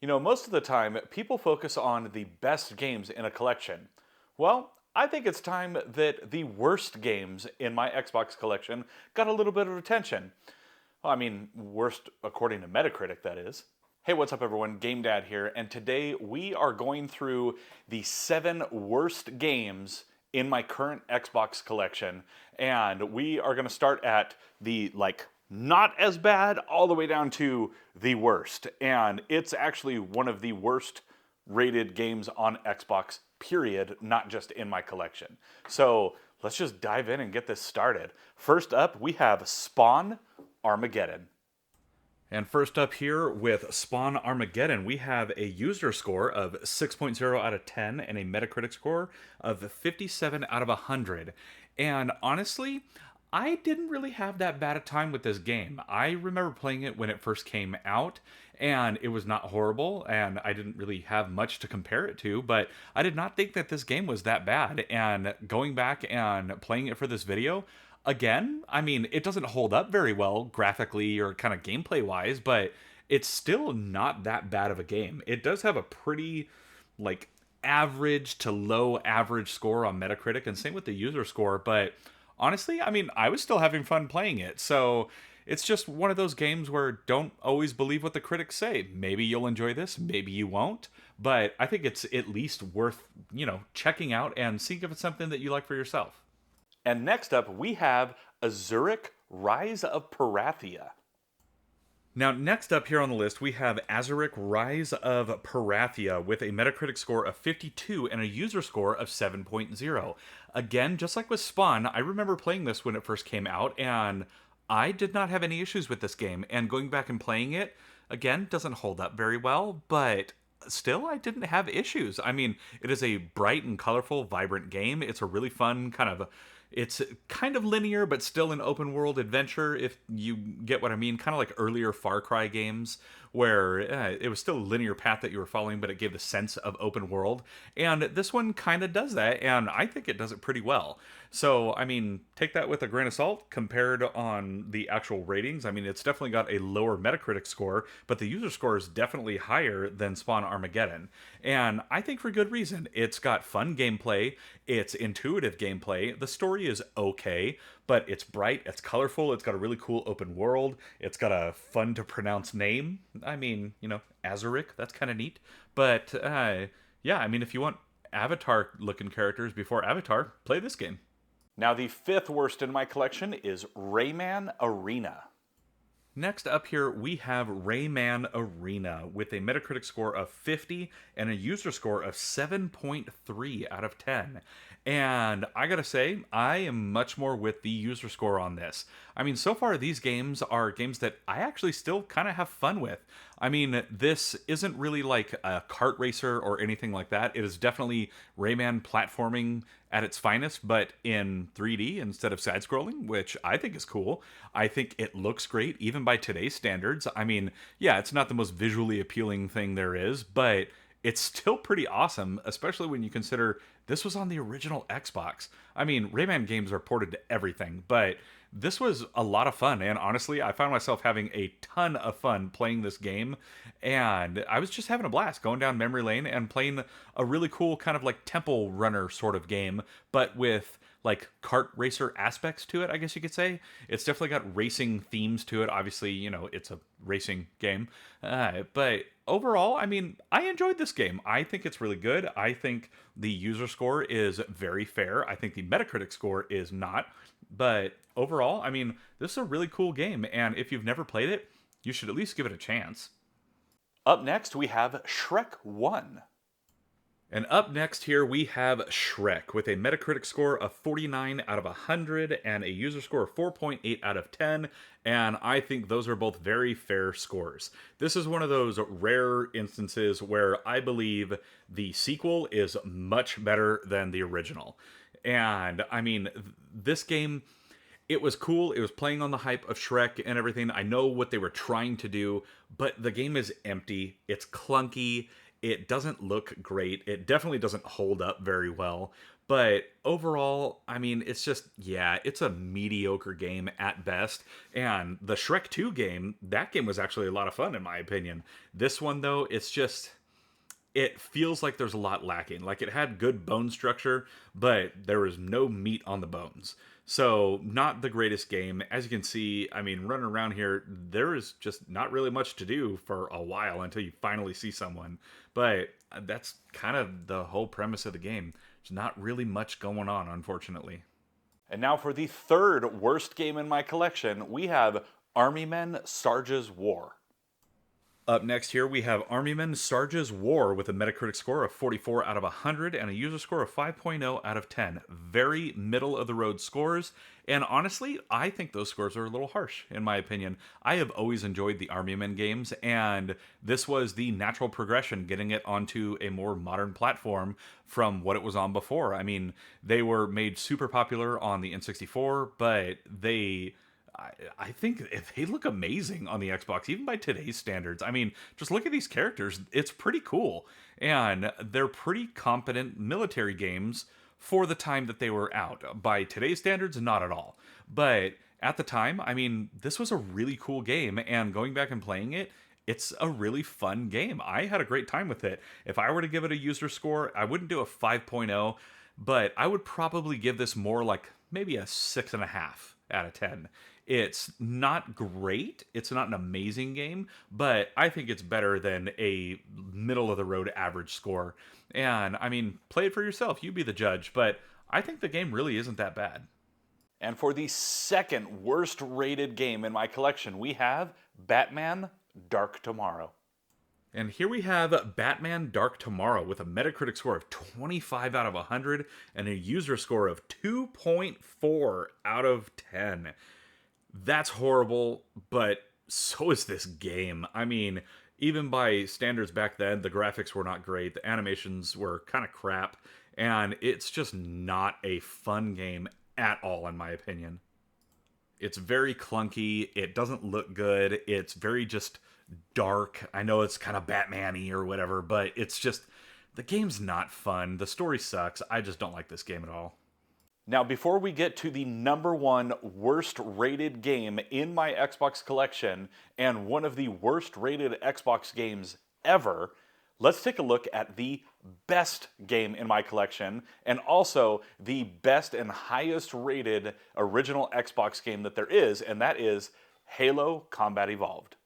Most of the time, people focus on the best games in a collection. Well, I think it's time that the worst games in my Xbox collection got a little bit of attention. Well, worst according to Metacritic, that is. Hey, what's up, everyone? GameDad here, and today we are going through the 7 worst games in my current Xbox collection, and we are going to start at the, not as bad all the way down to the worst. And it's actually one of the worst rated games on Xbox, period, not just in my collection. So let's just dive in and get this started. First up, we have Spawn Armageddon. And first up here with Spawn Armageddon, we have a user score of 6.0 out of 10 and a Metacritic score of 57 out of 100. And honestly, I didn't really have that bad a time with this game. I remember playing it when it first came out, and it was not horrible, and I didn't really have much to compare it to, but I did not think that this game was that bad. And going back and playing it for this video, again, it doesn't hold up very well graphically or kind of gameplay wise, but it's still not that bad of a game. It does have a pretty, average to low average score on Metacritic, and same with the user score, but honestly, I was still having fun playing it. So it's just one of those games where don't always believe what the critics say. Maybe you'll enjoy this, maybe you won't. But I think it's at least worth, checking out and seeing if it's something that you like for yourself. And next up, we have Azuric Rise of Parathia. Now, next up here on the list, we have Azuric Rise of Parathia with a Metacritic score of 52 and a user score of 7.0. Again, just like with Spawn, I remember playing this when it first came out, and I did not have any issues with this game. And going back and playing it, again, doesn't hold up very well, but still, I didn't have issues. It is a bright and colorful, vibrant game. It's a really fun it's kind of linear, but still an open world adventure, if you get what I mean. Kind of like earlier Far Cry games, where it was still a linear path that you were following, but it gave the sense of open world. And this one kind of does that, and I think it does it pretty well. So, take that with a grain of salt compared on the actual ratings. It's definitely got a lower Metacritic score, but the user score is definitely higher than Spawn Armageddon. And I think for good reason. It's got fun gameplay, it's intuitive gameplay, the story is okay, but it's bright, it's colorful, it's got a really cool open world, it's got a fun to pronounce name. Azuric, that's kind of neat. But, if you want Avatar-looking characters before Avatar, play this game. Now, the 5th worst in my collection is Rayman Arena. Next up here, we have Rayman Arena with a Metacritic score of 50 and a user score of 7.3 out of 10. And I gotta say, I am much more with the user score on this. So far these games are games that I actually still kind of have fun with. This isn't really like a kart racer or anything like that. It is definitely Rayman platforming at its finest, but in 3D instead of side-scrolling, which I think is cool. I think it looks great, even by today's standards. It's not the most visually appealing thing there is, but it's still pretty awesome, especially when you consider this was on the original Xbox. Rayman games are ported to everything, but this was a lot of fun, and honestly, I found myself having a ton of fun playing this game, and I was just having a blast going down memory lane and playing a really cool kind of like temple runner sort of game, but with kart racer aspects to it, I guess you could say. It's definitely got racing themes to it. Obviously, it's a racing game. But overall, I enjoyed this game. I think it's really good. I think the user score is very fair. I think the Metacritic score is not. But overall, this is a really cool game. And if you've never played it, you should at least give it a chance. Up next, we have Shrek 1. And up next here, we have Shrek with a Metacritic score of 49 out of 100 and a user score of 4.8 out of 10. And I think those are both very fair scores. This is one of those rare instances where I believe the sequel is much better than the original. And this game, it was cool. It was playing on the hype of Shrek and everything. I know what they were trying to do, but the game is empty. It's clunky. It doesn't look great. It definitely doesn't hold up very well. But overall, I mean, it's just, yeah, it's a mediocre game at best. And the Shrek 2 game, that game was actually a lot of fun, in my opinion. This one, though, it's just, it feels like there's a lot lacking. Like it had good bone structure, but there was no meat on the bones. So, not the greatest game. As you can see, I mean, running around here, there is just not really much to do for a while until you finally see someone. But that's kind of the whole premise of the game. There's not really much going on, unfortunately. And now for the third worst game in my collection, we have Army Men Sarge's War. Up next here, we have Armyman Sarge's War with a Metacritic score of 44 out of 100 and a user score of 5.0 out of 10. Very middle-of-the-road scores, and honestly, I think those scores are a little harsh, in my opinion. I have always enjoyed the Armyman games, and this was the natural progression, getting it onto a more modern platform from what it was on before. I mean, they were made super popular on the N64, but I think they look amazing on the Xbox, even by today's standards. I mean, just look at these characters. It's pretty cool. And they're pretty competent military games for the time that they were out. By today's standards, not at all. But at the time, I mean, this was a really cool game. And going back and playing it, it's a really fun game. I had a great time with it. If I were to give it a user score, I wouldn't do a 5.0, but I would probably give this more like maybe a 6.5 out of 10. It's not great. It's not an amazing game, but I think it's better than a middle-of-the-road average score. And, I mean, play it for yourself. You be the judge, but I think the game really isn't that bad. And for the second worst-rated game in my collection, we have Batman Dark Tomorrow. And here we have Batman Dark Tomorrow with a Metacritic score of 25 out of 100 and a user score of 2.4 out of 10. That's horrible, but so is this game. I mean, even by standards back then, the graphics were not great, the animations were kind of crap, and it's just not a fun game at all, in my opinion. It's very clunky, it doesn't look good, it's very just dark. I know it's kind of Batman-y or whatever, but it's just, the game's not fun, the story sucks, I just don't like this game at all. Now, before we get to the number one worst rated game in my Xbox collection and one of the worst rated Xbox games ever, let's take a look at the best game in my collection and also the best and highest rated original Xbox game that there is, and that is Halo Combat Evolved.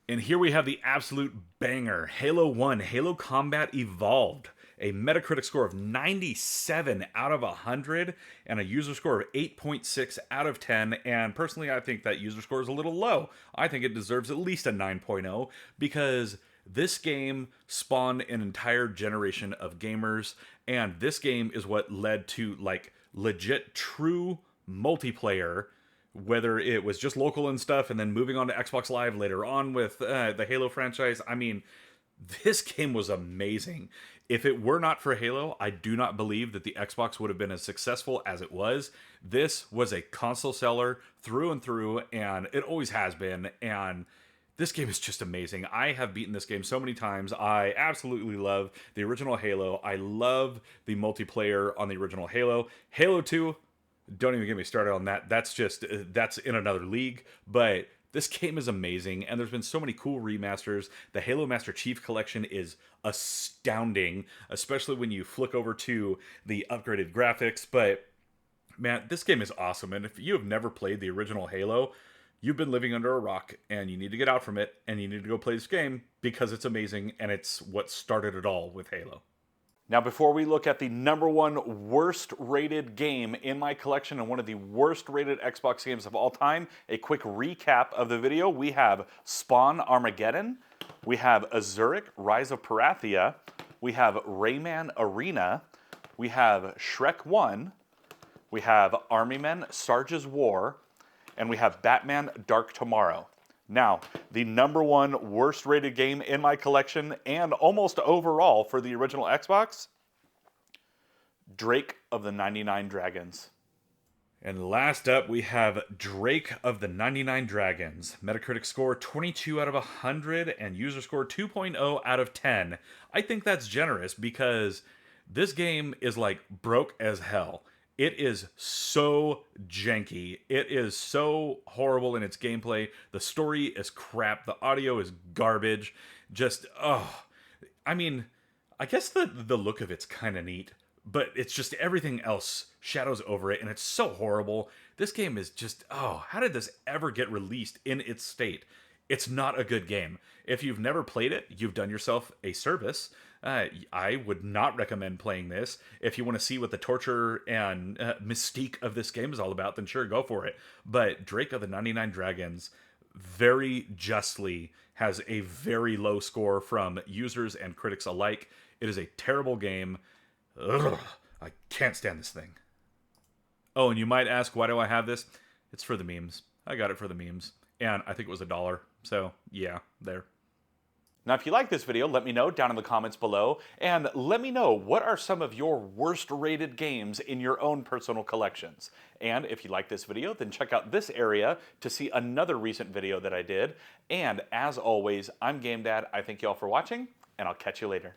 And here we have the absolute banger, Halo 1, Halo Combat Evolved. A Metacritic score of 97 out of 100 and a user score of 8.6 out of 10. And personally, I think that user score is a little low. I think it deserves at least a 9.0 because this game spawned an entire generation of gamers. And this game is what led to like legit true multiplayer, whether it was just local and stuff and then moving on to Xbox Live later on with the Halo franchise. I mean, this game was amazing. If it were not for Halo, I do not believe that the Xbox would have been as successful as it was. This was a console seller through and through, and it always has been, and this game is just amazing. I have beaten this game so many times. I absolutely love the original Halo. I love the multiplayer on the original Halo. Halo 2, don't even get me started on that. That's in another league, but this game is amazing, and there's been so many cool remasters. The Halo Master Chief Collection is astounding, especially when you flick over to the upgraded graphics. But, man, this game is awesome, and if you have never played the original Halo, you've been living under a rock, and you need to get out from it, and you need to go play this game, because it's amazing, and it's what started it all with Halo. Now, before we look at the number one worst rated game in my collection and one of the worst rated Xbox games of all time, a quick recap of the video. We have Spawn Armageddon, we have Azuric Rise of Parathia, we have Rayman Arena, we have Shrek 1, we have Army Men Sarge's War, and we have Batman Dark Tomorrow. Now, the number one worst rated game in my collection and almost overall for the original Xbox, Drake of the 99 Dragons. And last up, we have Drake of the 99 Dragons. Metacritic score 22 out of 100 and user score 2.0 out of 10. I think that's generous because this game is like broke as hell. It is so janky. It is so horrible in its gameplay. The story is crap. The audio is garbage. Just, oh. I mean, I guess the look of it's kind of neat, but it's just everything else shadows over it, and it's so horrible. This game is just, oh, how did this ever get released in its state? It's not a good game. If you've never played it, you've done yourself a service. I would not recommend playing this. If you want to see what the torture and mystique of this game is all about, then sure, go for it. But Drake of the 99 Dragons very justly has a very low score from users and critics alike. It is a terrible game. Ugh, I can't stand this thing. Oh, and you might ask, why do I have this? It's for the memes. I got it for the memes. And I think it was $1. So, yeah, there. Now, if you like this video, let me know down in the comments below, and let me know what are some of your worst rated games in your own personal collections. And if you like this video, then check out this area to see another recent video that I did. And as always, I'm GameDad. I thank you all for watching, and I'll catch you later.